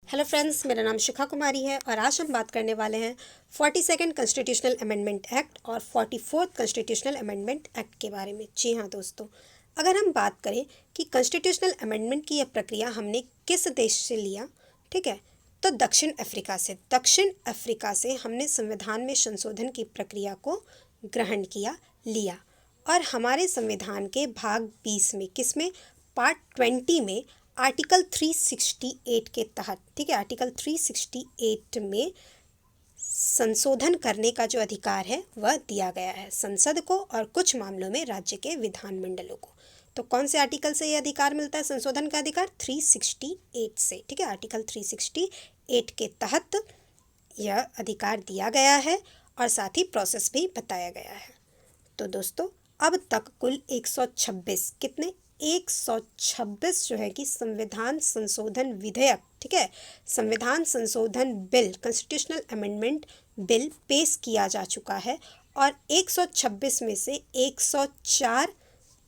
Hello friends, मेरा नाम शिखा कुमारी है और आज हम बात करने वाले हैं 42nd कॉन्स्टिट्यूशनल अमेंडमेंट एक्ट और 44th कॉन्स्टिट्यूशनल अमेंडमेंट एक्ट के बारे में। जी हाँ दोस्तों, अगर हम बात करें कि कॉन्स्टिट्यूशनल अमेंडमेंट की यह प्रक्रिया हमने किस देश से लिया, ठीक है, तो दक्षिण अफ्रीका से हमने संविधान में संशोधन की प्रक्रिया को ग्रहण लिया। और हमारे संविधान के भाग 20 में, किसमें, पार्ट 20 में आर्टिकल 368 के तहत, ठीक है, आर्टिकल 368 में संशोधन करने का जो अधिकार है वह दिया गया है संसद को और कुछ मामलों में राज्य के विधानमंडलों को। तो कौन से आर्टिकल से यह अधिकार मिलता है, संशोधन का अधिकार? 368 से, ठीक है, आर्टिकल 368 के तहत यह अधिकार दिया गया है और साथ ही प्रोसेस भी बताया गया है। तो दोस्तों, अब तक कुल 126 कितने 126 जो है कि संविधान संशोधन विधेयक, ठीक है, संविधान संशोधन बिल, कॉन्स्टिट्यूशनल अमेंडमेंट बिल पेश किया जा चुका है और 126 में से 104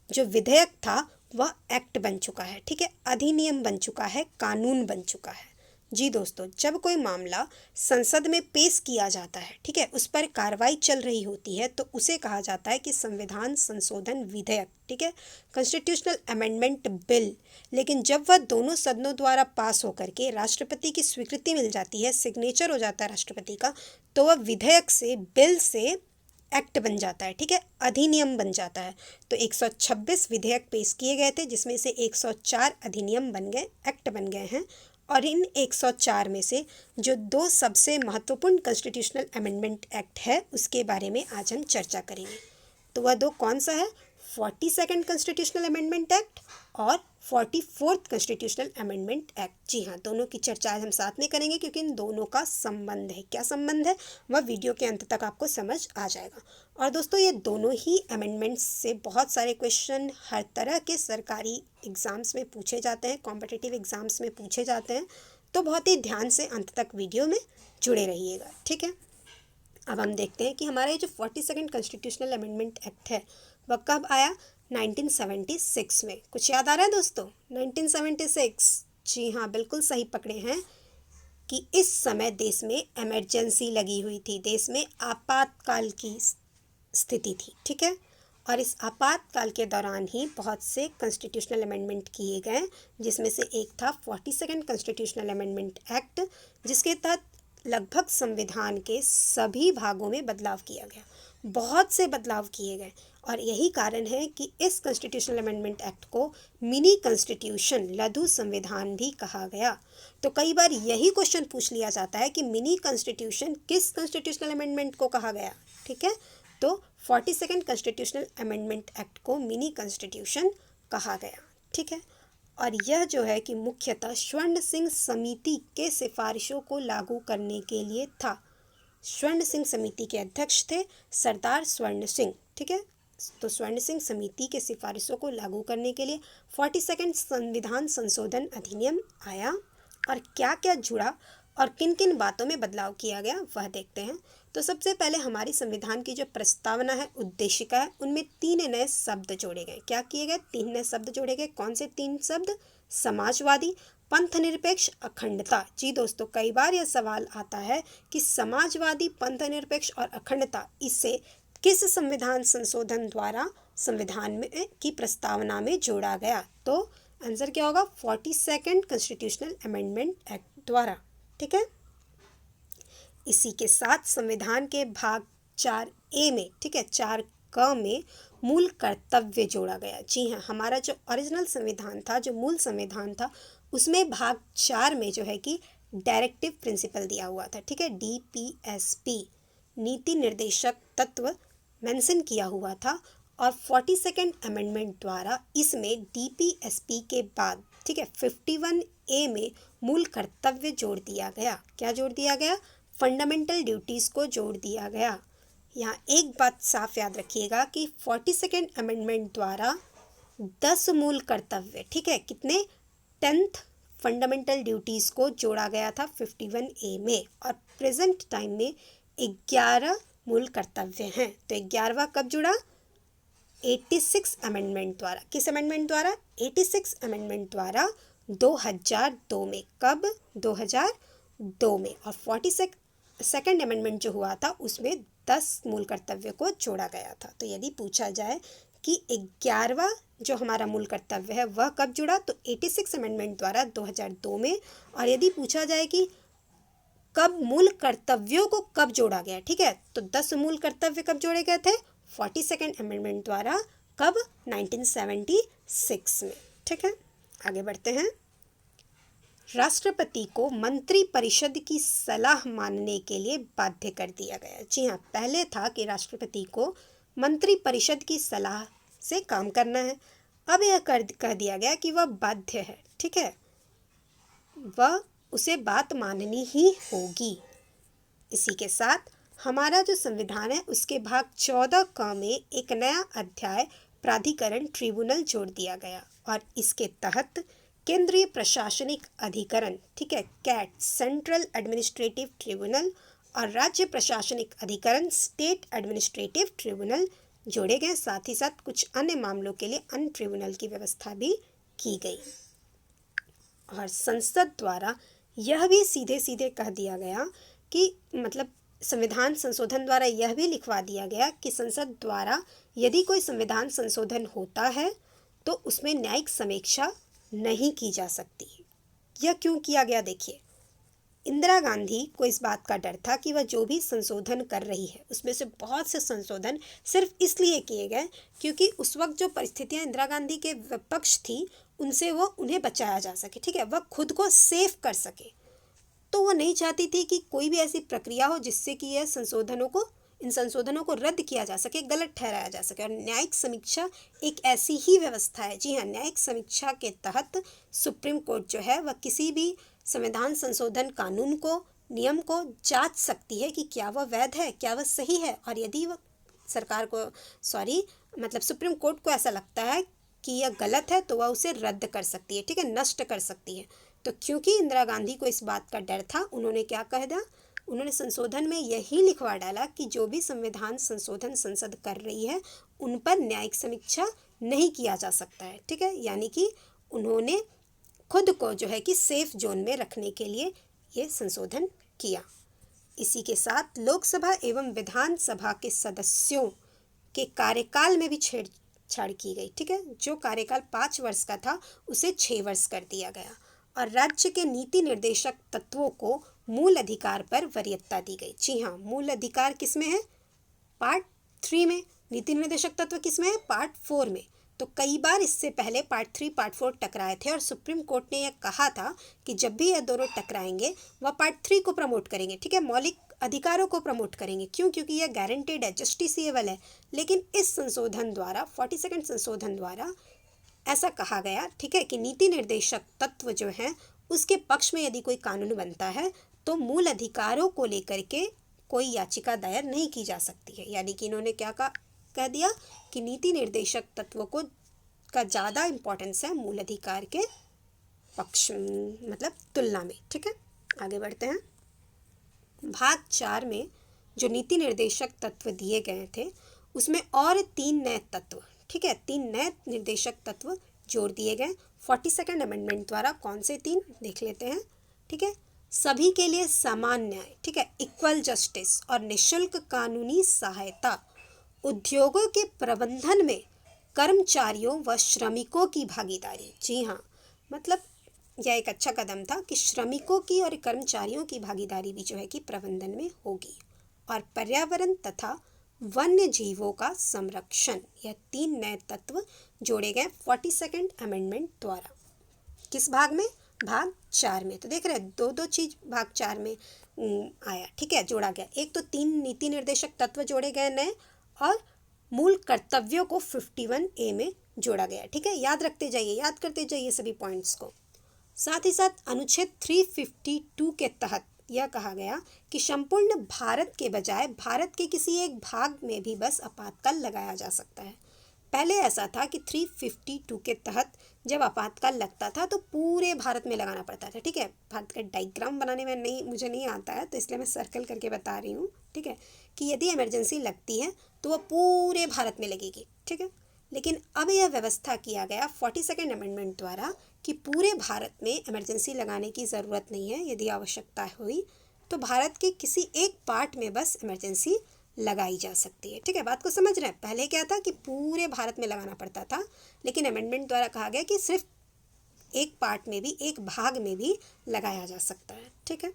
जो विधेयक था वह एक्ट बन चुका है, ठीक है, अधिनियम बन चुका है, कानून बन चुका है। जी दोस्तों, जब कोई मामला संसद में पेश किया जाता है, ठीक है, उस पर कार्रवाई चल रही होती है तो उसे कहा जाता है कि संविधान संशोधन विधेयक, ठीक है, कॉन्स्टिट्यूशनल अमेंडमेंट बिल। लेकिन जब वह दोनों सदनों द्वारा पास होकर के राष्ट्रपति की स्वीकृति मिल जाती है, सिग्नेचर हो जाता है राष्ट्रपति का, तो वह विधेयक से, बिल से एक्ट बन जाता है, ठीक है, अधिनियम बन जाता है। तो 126 विधेयक पेश किए गए थे जिसमें से 104 अधिनियम बन गए, एक्ट बन गए हैं। और इन 104 में से जो दो सबसे महत्वपूर्ण कॉन्स्टिट्यूशनल अमेंडमेंट एक्ट है उसके बारे में आज हम चर्चा करेंगे। तो वह दो कौन सा है? 42nd कॉन्स्टिट्यूशनल अमेंडमेंट एक्ट और 44th कॉन्स्टिट्यूशनल अमेंडमेंट एक्ट। जी हाँ, दोनों की चर्चा आज हम साथ में करेंगे क्योंकि इन दोनों का संबंध है। क्या संबंध है वह वीडियो के अंत तक आपको समझ आ जाएगा। और दोस्तों, ये दोनों ही अमेंडमेंट्स से बहुत सारे क्वेश्चन हर तरह के सरकारी एग्ज़ाम्स में पूछे जाते हैं, कॉम्पिटिटिव एग्ज़ाम्स में पूछे जाते हैं। तो बहुत ही ध्यान से अंत तक वीडियो में जुड़े रहिएगा, ठीक है। अब हम देखते हैं कि हमारा ये जो 42nd कॉन्स्टिट्यूशनल अमेंडमेंट एक्ट है वह कब आया? 1976 में। कुछ याद आ रहा है दोस्तों? 1976, जी हाँ, बिल्कुल सही पकड़े हैं कि इस समय देश में इमरजेंसी लगी हुई थी, देश में आपातकाल की स्थिति थी, ठीक है। और इस आपातकाल के दौरान ही बहुत से कॉन्स्टिट्यूशनल अमेंडमेंट किए गए, जिसमें से एक था 42nd कॉन्स्टिट्यूशनल अमेंडमेंट एक्ट, जिसके तहत लगभग संविधान के सभी भागों में बदलाव किया गया, बहुत से बदलाव किए गए। और यही कारण है कि इस कॉन्स्टिट्यूशनल अमेंडमेंट एक्ट को मिनी कॉन्स्टिट्यूशन, लघु संविधान भी कहा गया। तो कई बार यही क्वेश्चन पूछ लिया जाता है कि मिनी कॉन्स्टिट्यूशन किस कॉन्स्टिट्यूशनल अमेंडमेंट को कहा गया, ठीक है। तो 42nd कॉन्स्टिट्यूशनल अमेंडमेंट एक्ट को मिनी कॉन्स्टिट्यूशन कहा गया, ठीक है। और यह जो है कि मुख्यतः स्वर्ण सिंह समिति के सिफारिशों को लागू करने के लिए था। स्वर्ण सिंह समिति के अध्यक्ष थे सरदार स्वर्ण सिंह, ठीक है। तो स्वर्ण सिंह समिति के सिफारिशों को लागू करने के लिए 42nd संविधान संशोधन अधिनियम आया। और क्या क्या जुड़ा और किन किन बातों में बदलाव किया गया वह देखते हैं। तो सबसे पहले हमारी संविधान की जो प्रस्तावना है, उद्देशिका है, उनमें 3 नए शब्द जोड़े गए। क्या किए गए? 3 नए शब्द जोड़े गए। कौन से 3 शब्द? समाजवादी, पंथ निरपेक्ष, अखंडता। जी दोस्तों, कई बार यह सवाल आता है कि समाजवादी, पंथ निरपेक्ष और अखंडता, इससे किस संविधान संशोधन द्वारा संविधान में की प्रस्तावना में जोड़ा गया? तो आंसर क्या होगा? 42nd कॉन्स्टिट्यूशनल अमेंडमेंट एक्ट द्वारा, ठीक है। इसी के साथ संविधान के भाग 4A में, ठीक है, 4क में मूल कर्तव्य जोड़ा गया। जी हाँ, हमारा जो ओरिजिनल संविधान था, जो मूल संविधान था, उसमें भाग 4 में जो है कि डायरेक्टिव प्रिंसिपल दिया हुआ था, ठीक है, DPSP, नीति निर्देशक तत्व मेंशन किया हुआ था। और 42nd अमेंडमेंट द्वारा इसमें DPSP के बाद, ठीक है, 51A में मूल कर्तव्य जोड़ दिया गया। क्या जोड़ दिया गया? फंडामेंटल ड्यूटीज़ को जोड़ दिया गया। यहाँ एक बात साफ याद रखिएगा कि 42nd अमेंडमेंट द्वारा 10 मूल कर्तव्य, ठीक है, कितने? 10th फंडामेंटल ड्यूटीज़ को जोड़ा गया था 51A में। और प्रेजेंट टाइम में 11 मूल कर्तव्य हैं। तो 11वां कब जुड़ा? 86 अमेंडमेंट द्वारा। किस अमेंडमेंट द्वारा? 86 अमेंडमेंट द्वारा 2002 में। कब? 2002 में। और 42nd अमेंडमेंट जो हुआ था उसमें 10 मूल कर्तव्य को जोड़ा गया था। तो यदि पूछा जाए कि 11वां जो हमारा मूल कर्तव्य है वह कब जुड़ा, तो 86 अमेंडमेंट द्वारा 2002 में। और यदि पूछा जाए कि कब मूल कर्तव्यों को कब जोड़ा गया, ठीक है, तो 10 मूल कर्तव्य कब जोड़े गए थे? 42nd अमेंडमेंट द्वारा। कब? 1976 में। ठीक है, आगे बढ़ते हैं। राष्ट्रपति को मंत्री परिषद की सलाह मानने के लिए बाध्य कर दिया गया। जी हाँ, पहले था कि राष्ट्रपति को मंत्री परिषद की सलाह से काम करना है, अब यह कह दिया गया कि वह बाध्य है। ठीक है, वह उसे बात माननी ही होगी। इसी के साथ हमारा जो संविधान है उसके भाग 14 क में एक नया अध्याय प्राधिकरण ट्रिब्यूनल जोड़ दिया गया और इसके तहत केंद्रीय प्रशासनिक अधिकरण, ठीक है, कैट, सेंट्रल एडमिनिस्ट्रेटिव ट्रिब्यूनल, और राज्य प्रशासनिक अधिकरण, स्टेट एडमिनिस्ट्रेटिव ट्रिब्यूनल जोड़े गए। साथ ही साथ कुछ अन्य मामलों के लिए अन्य ट्रिब्यूनल की व्यवस्था भी की गई। और संसद द्वारा यह भी सीधे सीधे कह दिया गया कि मतलब संविधान संशोधन द्वारा यह भी लिखवा दिया गया कि संसद द्वारा यदि कोई संविधान संशोधन होता है तो उसमें न्यायिक समीक्षा नहीं की जा सकती। यह क्यों किया गया? देखिए, इंदिरा गांधी को इस बात का डर था कि वह जो भी संशोधन कर रही है उसमें से बहुत से संशोधन सिर्फ इसलिए किए गए क्योंकि उस वक्त जो परिस्थितियां इंदिरा गांधी के विपक्ष थी उनसे वो उन्हें बचाया जा सके, ठीक है, वह खुद को सेफ कर सके। तो वो नहीं चाहती थी कि कोई भी ऐसी प्रक्रिया हो जिससे कि इन संशोधनों को रद्द किया जा सके, गलत ठहराया जा सके। और न्यायिक समीक्षा एक ऐसी ही व्यवस्था है। जी हाँ, न्यायिक समीक्षा के तहत सुप्रीम कोर्ट जो है वह किसी भी संविधान संशोधन कानून को, नियम को जांच सकती है कि क्या वह वैध है, क्या वह सही है। और यदि वह सुप्रीम कोर्ट को ऐसा लगता है कि यह गलत है तो वह उसे रद्द कर सकती है, ठीक है, नष्ट कर सकती है। तो क्योंकि इंदिरा गांधी को इस बात का डर था, उन्होंने क्या कह दिया, उन्होंने संशोधन में यही लिखवा डाला कि जो भी संविधान संशोधन संसद कर रही है उन पर न्यायिक समीक्षा नहीं किया जा सकता है। ठीक है, यानी कि उन्होंने खुद को जो है कि सेफ जोन में रखने के लिए ये संशोधन किया। इसी के साथ लोकसभा एवं विधानसभा के सदस्यों के कार्यकाल में भी छेड़छाड़ की गई। ठीक है, जो कार्यकाल 5 वर्ष का था उसे 6 वर्ष कर दिया गया। और राज्य के नीति निर्देशक तत्वों को मूल अधिकार पर वरीयता दी गई। जी हाँ, मूल अधिकार किसमें है? पार्ट 3 में। नीति निर्देशक तत्व किसमें है? पार्ट 4 में। तो कई बार इससे पहले पार्ट 3 पार्ट 4 टकराए थे और सुप्रीम कोर्ट ने यह कहा था कि जब भी यह दोनों टकराएंगे वह पार्ट 3 को प्रमोट करेंगे, ठीक है, मौलिक अधिकारों को प्रमोट करेंगे। क्यों? क्योंकि यह गारंटेड है, जस्टिसिएबल है। लेकिन इस संशोधन द्वारा 42nd संशोधन द्वारा ऐसा कहा गया, ठीक है, कि नीति निर्देशक तत्व जो हैं उसके पक्ष में यदि कोई कानून बनता है तो मूल अधिकारों को लेकर के कोई याचिका दायर नहीं की जा सकती है। यानी कि इन्होंने क्या कह दिया कि नीति निर्देशक तत्वों को का ज़्यादा इम्पोर्टेंस है मूल अधिकार के पक्ष तुलना में। ठीक है, आगे बढ़ते हैं। भाग 4 में जो नीति निर्देशक तत्व दिए गए थे उसमें और 3 नए तत्व, ठीक है, 3 नए निर्देशक तत्व जोड़ दिए गए 42nd अमेंडमेंट द्वारा। कौन से 3 देख लेते हैं। ठीक है, सभी के लिए समान न्याय, ठीक है, इक्वल जस्टिस और निःशुल्क कानूनी सहायता, उद्योगों के प्रबंधन में कर्मचारियों व श्रमिकों की भागीदारी। जी हाँ, मतलब यह एक अच्छा कदम था कि श्रमिकों की और कर्मचारियों की भागीदारी भी जो है कि प्रबंधन में होगी। और पर्यावरण तथा वन्य जीवों का संरक्षण, यह 3 नए तत्व जोड़े गए 42nd अमेंडमेंट द्वारा। किस भाग में? भाग 4 में। तो देख रहे हैं 2 चीज भाग 4 में आया, ठीक है, जोड़ा गया। एक तो 3 नीति निर्देशक तत्व जोड़े गए नए और मूल कर्तव्यों को 51A में जोड़ा गया। ठीक है, याद करते जाइए सभी पॉइंट्स को। साथ ही साथ अनुच्छेद 352 के तहत यह कहा गया कि संपूर्ण भारत के बजाय भारत के किसी एक भाग में भी बस आपातकाल लगाया जा सकता है। पहले ऐसा था कि 352 के तहत जब आपातकाल लगता था तो पूरे भारत में लगाना पड़ता था। ठीक है, भारत का डायग्राम बनाने में मुझे नहीं आता है तो इसलिए मैं सर्कल करके बता रही हूँ। ठीक है, कि यदि इमरजेंसी लगती है तो वह पूरे भारत में लगेगी। ठीक है, लेकिन अब यह व्यवस्था किया गया 42nd अमेंडमेंट द्वारा कि पूरे भारत में इमरजेंसी लगाने की ज़रूरत नहीं है। यदि आवश्यकता हुई तो भारत के किसी एक पार्ट में बस इमरजेंसी लगाई जा सकती है। ठीक है, बात को समझ रहे हैं। पहले क्या था कि पूरे भारत में लगाना पड़ता था, लेकिन अमेंडमेंट द्वारा कहा गया कि सिर्फ एक पार्ट में भी, एक भाग में भी लगाया जा सकता है। ठीक है,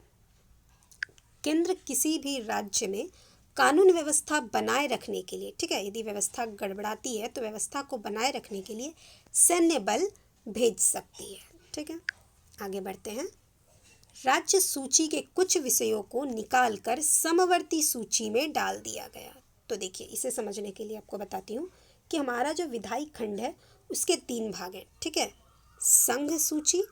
केंद्र किसी भी राज्य में कानून व्यवस्था बनाए रखने के लिए, ठीक है, यदि व्यवस्था गड़बड़ाती है तो व्यवस्था को बनाए रखने के लिए सैन्य बल भेज सकती है। ठीक है, आगे बढ़ते हैं। राज्य सूची के कुछ विषयों को निकालकर समवर्ती सूची में डाल दिया गया। तो देखिए, इसे समझने के लिए आपको बताती हूँ कि हमारा जो विधायी खंड है उसके 3 भाग हैं। ठीक है, संघ सूची,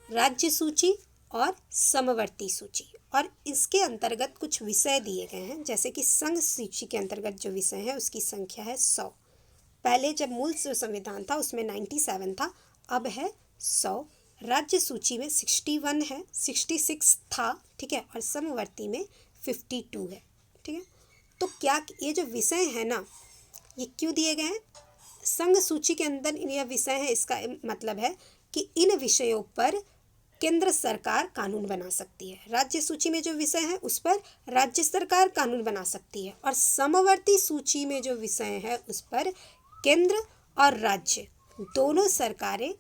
राज्य सूची और समवर्ती सूची, और इसके अंतर्गत कुछ विषय दिए गए हैं। जैसे कि संघ सूची के अंतर्गत जो विषय है उसकी संख्या है 100। पहले जब मूल जो संविधान था उसमें 97 था, अब है 100। राज्य सूची में 61 है, 66 था। ठीक है, और समवर्ती में 52 है। ठीक है, तो क्या ये जो विषय है ना, ये क्यों दिए गए हैं? संघ सूची के अंदर यह विषय है, इसका मतलब है कि इन विषयों पर केंद्र सरकार कानून बना सकती है। राज्य सूची में जो विषय है उस पर राज्य सरकार कानून बना सकती है, और समवर्ती सूची में जो विषय है उस पर केंद्र और राज्य दोनों सरकारें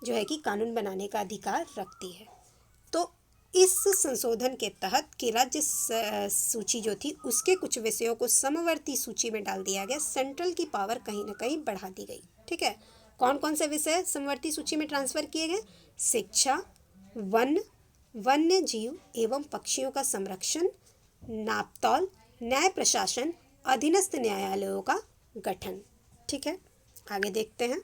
जो है कि कानून बनाने का अधिकार रखती है। तो इस संशोधन के तहत कि राज्य सूची जो थी उसके कुछ विषयों को समवर्ती सूची में डाल दिया गया, सेंट्रल की पावर कहीं ना कहीं बढ़ा दी गई। ठीक है, कौन कौन से विषय समवर्ती सूची में ट्रांसफर किए गए? शिक्षा, वन, वन्य जीव एवं पक्षियों का संरक्षण, नापतौल, न्याय प्रशासन, अधीनस्थ न्यायालयों का गठन। ठीक है, आगे देखते हैं।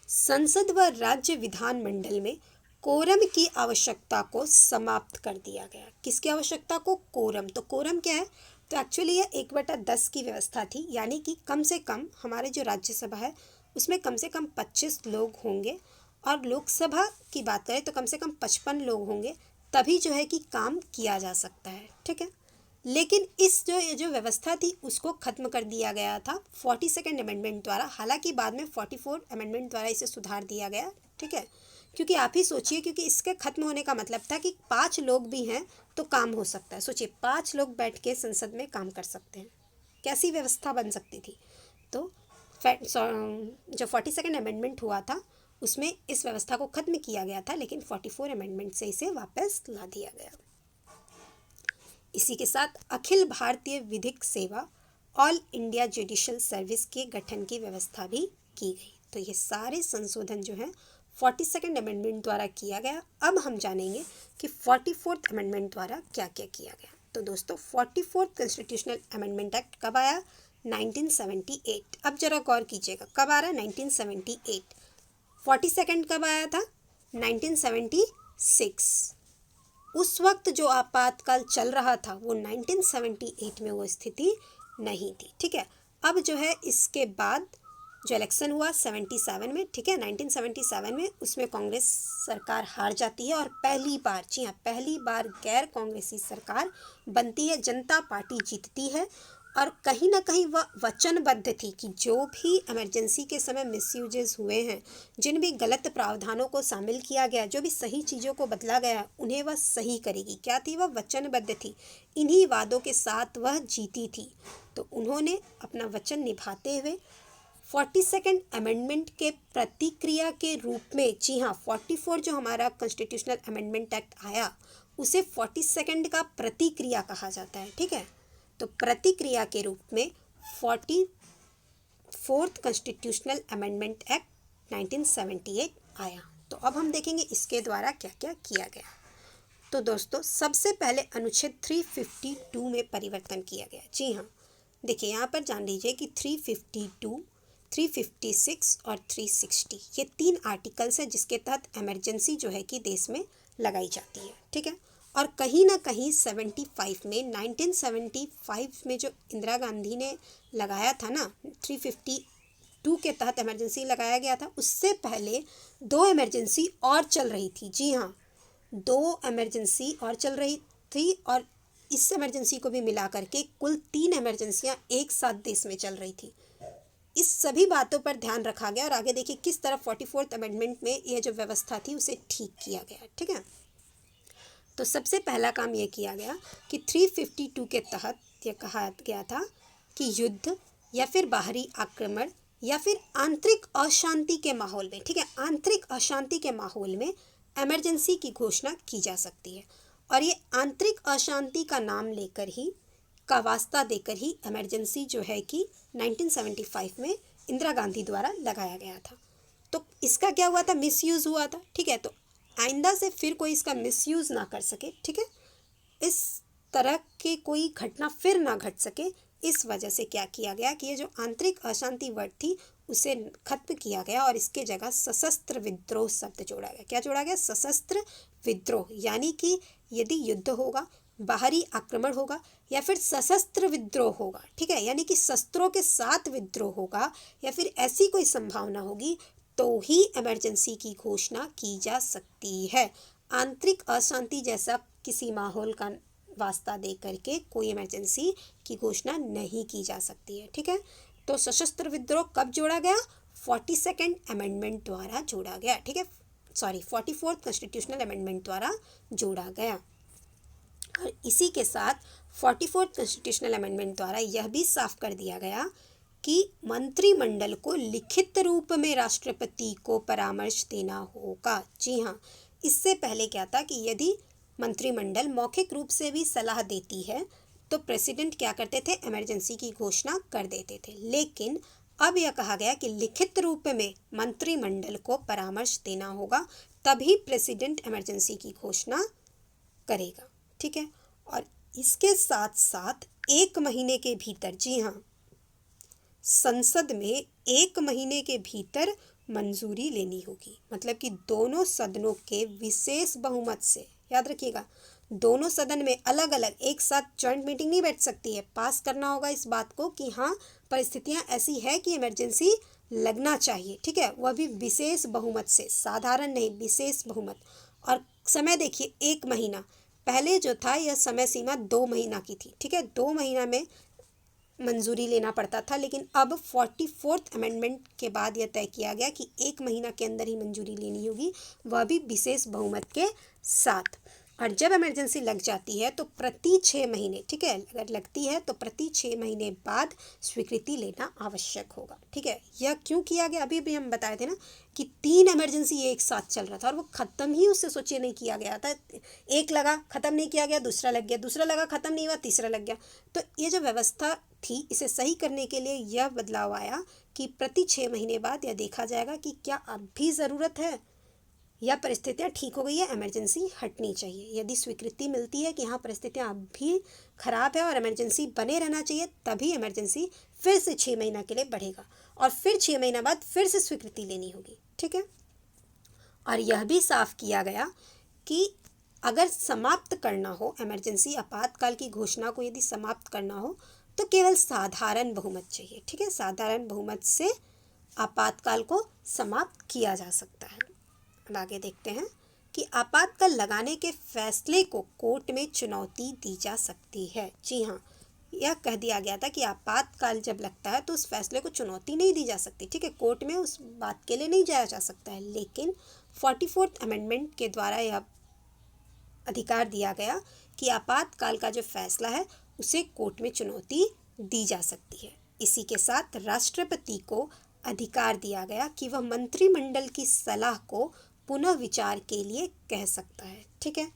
संसद व राज्य विधानमंडल में कोरम की आवश्यकता को समाप्त कर दिया गया। किसकी आवश्यकता को? कोरम। तो कोरम क्या है? तो एक्चुअली यह 1/10 की व्यवस्था थी, यानी कि कम से कम हमारे जो राज्यसभा है उसमें कम से कम 25 लोग होंगे, और लोकसभा की बात करें तो कम से कम 55 लोग होंगे, तभी जो है कि काम किया जा सकता है। ठीक है, लेकिन इस जो व्यवस्था थी उसको ख़त्म कर दिया गया था 42nd अमेंडमेंट द्वारा। हालांकि बाद में 44 अमेंडमेंट द्वारा इसे सुधार दिया गया। ठीक है, क्योंकि आप ही सोचिए, क्योंकि इसके खत्म होने का मतलब था कि 5 लोग भी हैं तो काम हो सकता है। सोचिए, 5 लोग बैठ के संसद में काम कर सकते हैं, कैसी व्यवस्था बन सकती थी। तो जो 42nd अमेंडमेंट हुआ था उसमें इस व्यवस्था को खत्म किया गया था, लेकिन 44 अमेंडमेंट से इसे वापस ला दिया गया। इसी के साथ अखिल भारतीय विधिक सेवा, ऑल इंडिया जुडिशियल सर्विस के गठन की व्यवस्था भी की गई। तो ये सारे संशोधन जो हैं 42nd अमेंडमेंट द्वारा किया गया। अब हम जानेंगे कि 44th अमेंडमेंट द्वारा क्या क्या किया गया। तो दोस्तों, 44th कॉन्स्टिट्यूशनल अमेंडमेंट एक्ट कब आया? 1978। अब जरा गौर कीजिएगा, कब आ रहा है? 1978। 42nd कब आया था? 1976। उस वक्त जो आपातकाल चल रहा था वो 1978 में वो स्थिति नहीं थी। ठीक है, अब जो है इसके बाद जो इलेक्शन हुआ 77 में, ठीक है, 1977 में, उसमें कांग्रेस सरकार हार जाती है और पहली बार, जी हाँ, पहली बार गैर कांग्रेसी सरकार बनती है, जनता पार्टी जीतती है। और कहीं ना कहीं वह वचनबद्ध थी कि जो भी इमरजेंसी के समय मिसयूजेस हुए हैं, जिन भी गलत प्रावधानों को शामिल किया गया, जो भी सही चीज़ों को बदला गया, उन्हें वह सही करेगी। क्या थी? वह वचनबद्ध थी। इन्हीं वादों के साथ वह जीती थी। तो उन्होंने अपना वचन निभाते हुए 42nd अमेंडमेंट के प्रतिक्रिया के रूप में, जी हाँ, 44 जो हमारा कॉन्स्टिट्यूशनल अमेंडमेंट एक्ट आया उसे 42nd का प्रतिक्रिया कहा जाता है। ठीक है, तो प्रतिक्रिया के रूप में 44th कॉन्स्टिट्यूशनल अमेंडमेंट एक्ट 1978 आया। तो अब हम देखेंगे इसके द्वारा क्या क्या किया गया। तो दोस्तों, सबसे पहले अनुच्छेद 352 में परिवर्तन किया गया। जी हाँ, देखिए यहाँ पर जान लीजिए कि 352, 356 और 360 ये 3 आर्टिकल्स हैं जिसके तहत इमरजेंसी जो है कि देश में लगाई जाती है। ठीक है, और कहीं ना कहीं 75 में, 1975 में जो इंदिरा गांधी ने लगाया था ना, 352 के तहत इमरजेंसी लगाया गया था, उससे पहले 2 इमरजेंसी और चल रही थी। जी हाँ, 2 इमरजेंसी और चल रही थी, और इस इमरजेंसी को भी मिला करके कुल 3 इमरजेंसियाँ एक साथ देश में चल रही थी। इस सभी बातों पर ध्यान रखा गया और आगे देखिए किस तरह 44th अमेंडमेंट में यह जो व्यवस्था थी उसे ठीक किया गया। ठीक है, तो सबसे पहला काम यह किया गया कि 352 के तहत यह कहा गया था कि युद्ध या फिर बाहरी आक्रमण या फिर आंतरिक अशांति के माहौल में, ठीक है, आंतरिक अशांति के माहौल में इमरजेंसी की घोषणा की जा सकती है। और ये आंतरिक अशांति का नाम लेकर ही, का वास्ता देकर ही इमरजेंसी जो है कि 1975 में इंदिरा गांधी द्वारा लगाया गया था। तो इसका क्या हुआ था, मिसयूज़ हुआ था। ठीक है, तो आइंदा से फिर कोई इसका मिसयूज़ ना कर सके, ठीक है, इस तरह की कोई घटना फिर ना घट सके, इस वजह से क्या किया गया कि ये जो आंतरिक अशांति वर्ड थी उसे खत्म किया गया और इसके जगह सशस्त्र विद्रोह शब्द जोड़ा गया। क्या जोड़ा गया, सशस्त्र विद्रोह, यानी कि यदि युद्ध होगा, बाहरी आक्रमण होगा या फिर सशस्त्र विद्रोह होगा, ठीक है, यानी कि शस्त्रों के साथ विद्रोह होगा या फिर ऐसी कोई संभावना होगी तो ही इमरजेंसी की घोषणा की जा सकती है। आंतरिक अशांति जैसा किसी माहौल का वास्ता दे करके कोई इमरजेंसी की घोषणा नहीं की जा सकती है। ठीक है, तो सशस्त्र विद्रोह कब जोड़ा गया, 42nd अमेंडमेंट द्वारा जोड़ा गया। ठीक है, 44th कॉन्स्टिट्यूशनल अमेंडमेंट द्वारा जोड़ा गया। और इसी के साथ 44th कॉन्स्टिट्यूशनल अमेंडमेंट द्वारा यह भी साफ कर दिया गया कि मंत्रिमंडल को लिखित रूप में राष्ट्रपति को परामर्श देना होगा। जी हाँ, इससे पहले क्या था कि यदि मंत्रिमंडल मौखिक रूप से भी सलाह देती है तो प्रेसिडेंट क्या करते थे, इमरजेंसी की घोषणा कर देते थे। लेकिन अब यह कहा गया कि लिखित रूप में मंत्रिमंडल को परामर्श देना होगा, तभी प्रेसिडेंट इमरजेंसी की घोषणा करेगा। ठीक है, और इसके साथ साथ 1 महीने के भीतर, जी हाँ, संसद में 1 महीने के भीतर मंजूरी लेनी होगी। मतलब कि दोनों सदनों के विशेष बहुमत से, याद रखिएगा, दोनों सदन में अलग अलग एक साथ जॉइंट मीटिंग नहीं बैठ सकती है, पास करना होगा इस बात को कि हाँ परिस्थितियाँ ऐसी है कि इमरजेंसी लगना चाहिए। ठीक है, वह भी विशेष बहुमत से, साधारण नहीं, विशेष बहुमत। और समय देखिए 1 महीना, पहले जो था यह समय सीमा 2 महीना की थी। ठीक है, 2 महीना में मंजूरी लेना पड़ता था, लेकिन अब 44th अमेंडमेंट के बाद यह तय किया गया कि 1 महीना के अंदर ही मंजूरी लेनी होगी, वह भी विशेष बहुमत के साथ। और जब इमरजेंसी लग जाती है तो प्रति 6 महीने, ठीक है, अगर लगती है तो प्रति 6 महीने बाद स्वीकृति लेना आवश्यक होगा। ठीक है, यह क्यों किया गया, अभी भी हम बताए थे ना कि 3 इमरजेंसी एक साथ चल रहा था और वो ख़त्म ही उससे सोचिए नहीं किया गया था। एक लगा, ख़त्म नहीं किया गया, दूसरा लग गया, दूसरा लगा, ख़त्म नहीं हुआ, तीसरा लग गया। तो ये जो व्यवस्था थी इसे सही करने के लिए यह बदलाव आया कि प्रति 6 महीने बाद यह देखा जाएगा कि क्या अब भी ज़रूरत है या परिस्थितियाँ ठीक हो गई है, इमरजेंसी हटनी चाहिए। यदि स्वीकृति मिलती है कि हाँ परिस्थितियाँ अब भी खराब है और इमरजेंसी बने रहना चाहिए, तभी इमरजेंसी फिर से 6 महीना के लिए बढ़ेगा और फिर 6 महीना बाद फिर से स्वीकृति लेनी होगी। ठीक है, और यह भी साफ किया गया कि अगर समाप्त करना हो इमरजेंसी, आपातकाल की घोषणा को यदि समाप्त करना हो तो केवल साधारण बहुमत चाहिए। ठीक है, साधारण बहुमत से आपातकाल को समाप्त किया जा सकता है। अब आगे देखते हैं कि आपातकाल लगाने के फैसले को कोर्ट में चुनौती दी जा सकती है। जी हाँ, यह कह दिया गया था कि आपातकाल जब लगता है तो उस फैसले को चुनौती नहीं दी जा सकती। ठीक है, कोर्ट में उस बात के लिए नहीं जाया जा सकता है, लेकिन 44th अमेंडमेंट के द्वारा यह अधिकार दिया गया कि आपातकाल का जो फैसला है उसे कोर्ट में चुनौती दी जा सकती है। इसी के साथ राष्ट्रपति को अधिकार दिया गया कि वह मंत्रिमंडल की सलाह को पुनः विचार के लिए कह सकता है। ठीक है,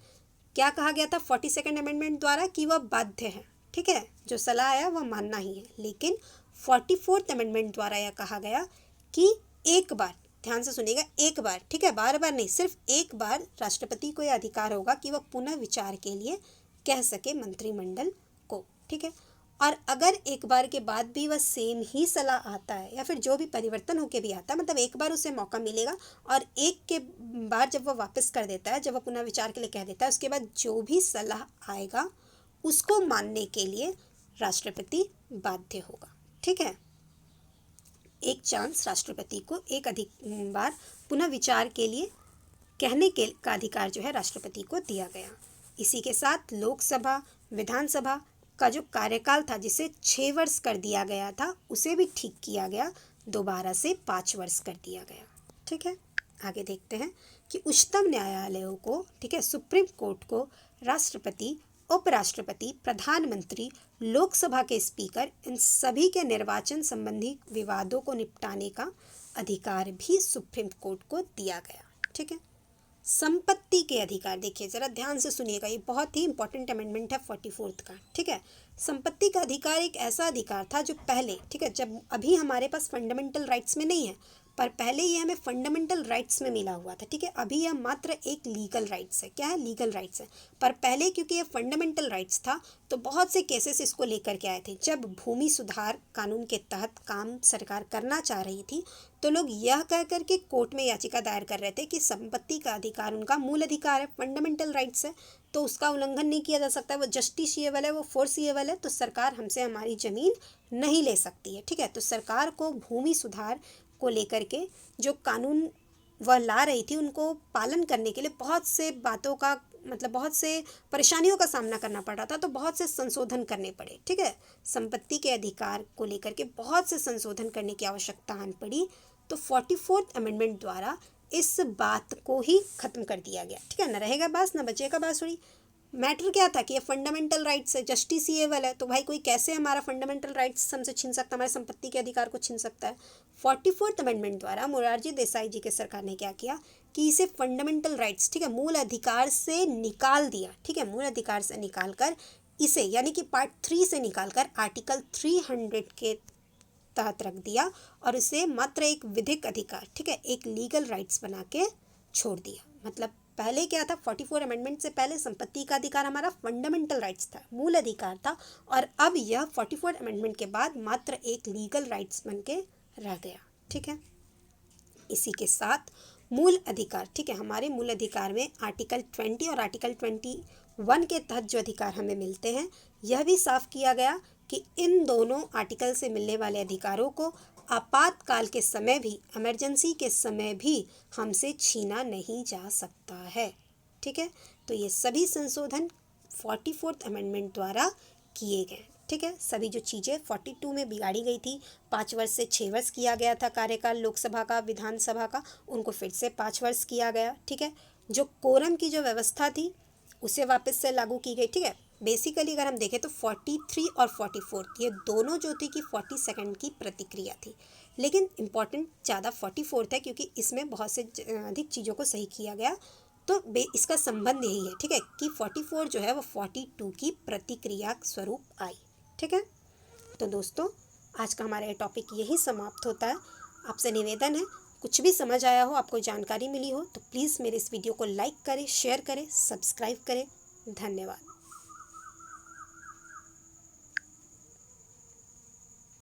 क्या कहा गया था 42nd अमेंडमेंट द्वारा कि वह बाध्य है। ठीक है, जो सलाह आया वह मानना ही है, लेकिन 44th अमेंडमेंट द्वारा यह कहा गया कि एक बार, ध्यान से सुनिएगा, एक बार, ठीक है, बार बार नहीं, सिर्फ एक बार राष्ट्रपति को यह अधिकार होगा कि वह पुनः विचार के लिए कह सके मंत्रिमंडल को। ठीक है, और अगर एक बार के बाद भी वह सेम ही सलाह आता है या फिर जो भी परिवर्तन होकर भी आता है, मतलब एक बार उसे मौका मिलेगा और एक के बार जब वह वापस कर देता है, जब वह पुनः विचार के लिए कह देता है, उसके बाद जो भी सलाह आएगा उसको मानने के लिए राष्ट्रपति बाध्य होगा। ठीक है, एक चांस राष्ट्रपति को एक अधिक बार पुनः विचार के लिए कहने के का अधिकार जो है राष्ट्रपति को दिया गया। इसी के साथ लोकसभा, विधानसभा, का जो कार्यकाल था जिसे 6 वर्ष कर दिया गया था उसे भी ठीक किया गया, दोबारा से 5 वर्ष कर दिया गया। ठीक है, आगे देखते हैं कि उच्चतम न्यायालयों को, ठीक है, सुप्रीम कोर्ट को राष्ट्रपति, उपराष्ट्रपति, प्रधानमंत्री, लोकसभा के स्पीकर, इन सभी के निर्वाचन संबंधी विवादों को निपटाने का अधिकार भी सुप्रीम कोर्ट को दिया गया। ठीक है, संपत्ति के अधिकार, देखिए ज़रा ध्यान से सुनिएगा, ये बहुत ही इंपॉर्टेंट अमेंडमेंट है 44 का। ठीक है, संपत्ति का अधिकार एक ऐसा अधिकार था जो पहले, ठीक है, जब अभी हमारे पास फंडामेंटल राइट्स में नहीं है, पर पहले ये हमें फंडामेंटल राइट्स में मिला हुआ था। ठीक है, अभी यह मात्र एक लीगल राइट्स है। क्या है? लीगल राइट्स है। पर पहले क्योंकि ये फंडामेंटल राइट्स था तो बहुत से केसेस इसको लेकर के आए थे। जब भूमि सुधार कानून के तहत काम सरकार करना चाह रही थी तो लोग यह कह कर के कोर्ट में याचिका दायर कर रहे थे कि संपत्ति का अधिकार उनका मूल अधिकार है, फंडामेंटल राइट्स है, तो उसका उल्लंघन नहीं किया जा सकता है, वो जस्टिसिएबल है, वो फोर्सिएबल है, तो सरकार हमसे हमारी ज़मीन नहीं ले सकती है। ठीक है, तो सरकार को भूमि सुधार को लेकर के जो कानून वह ला रही थी उनको पालन करने के लिए बहुत से बातों का, मतलब बहुत से परेशानियों का सामना करना पड़ रहा था, तो बहुत से संशोधन करने पड़े। ठीक है, संपत्ति के अधिकार को लेकर के बहुत से संशोधन करने की आवश्यकता आन पड़ी, तो 44th अमेंडमेंट द्वारा इस बात को ही ख़त्म कर दिया गया। ठीक है, न रहेगा बास न बचेगा बांसुरी। मैटर क्या था कि ये फंडामेंटल राइट्स है, जस्टिसिएबल है, तो भाई कोई कैसे हमारा फंडामेंटल राइट्स हमसे छीन सकता है, हमारे संपत्ति के अधिकार को छीन सकता है। 44th अमेंडमेंट द्वारा मोरारजी देसाई जी के सरकार ने क्या किया कि इसे फंडामेंटल राइट्स, ठीक है, मूल अधिकार से निकाल दिया। ठीक है, मूल अधिकार से निकाल कर इसे, यानी कि पार्ट 3 से निकाल कर आर्टिकल 300 के तहत रख दिया और इसे मात्र एक विधिक अधिकार, ठीक है, एक लीगल राइट्स बना के छोड़ दिया। मतलब पहले क्या था, 44 अमेंडमेंट से पहले संपत्ति का अधिकार हमारा फंडामेंटल राइट्स था, मूल अधिकार था, और अब यह 44 अमेंडमेंट के बाद मात्र एक लीगल राइट्स बन के रह गया। ठीक है, इसी के साथ मूल अधिकार, ठीक है, हमारे मूल अधिकार में आर्टिकल 20 और आर्टिकल 21 के तहत जो अधिकार हमें मिलते हैं, यह भी साफ किया गया कि इन दोनों आर्टिकल से मिलने वाले अधिकारों को आपातकाल के समय भी, इमरजेंसी के समय भी हमसे छीना नहीं जा सकता है। ठीक है, तो ये सभी संशोधन 44th अमेंडमेंट द्वारा किए गए। ठीक है, सभी जो चीज़ें 42 में बिगाड़ी गई थी, 5 वर्ष से 6 वर्ष किया गया था कार्यकाल लोकसभा का, विधानसभा का, उनको फिर से 5 वर्ष किया गया। ठीक है, जो कोरम की जो व्यवस्था थी उसे वापस से लागू की गई। ठीक है, बेसिकली अगर हम देखें तो 43 और 44 ये दोनों जो थी कि 42nd की प्रतिक्रिया थी, लेकिन इम्पॉर्टेंट ज़्यादा 44 है क्योंकि इसमें बहुत से अधिक चीज़ों को सही किया गया, तो इसका संबंध यही है। ठीक है, कि 44 जो है वो 42 की प्रतिक्रिया स्वरूप आई। ठीक है, तो दोस्तों आज का हमारा ये टॉपिक यही समाप्त होता है। आपसे निवेदन है, कुछ भी समझ आया हो, आपको जानकारी मिली हो, तो प्लीज़ मेरे इस वीडियो को लाइक करें, शेयर करें, सब्सक्राइब करें। धन्यवाद।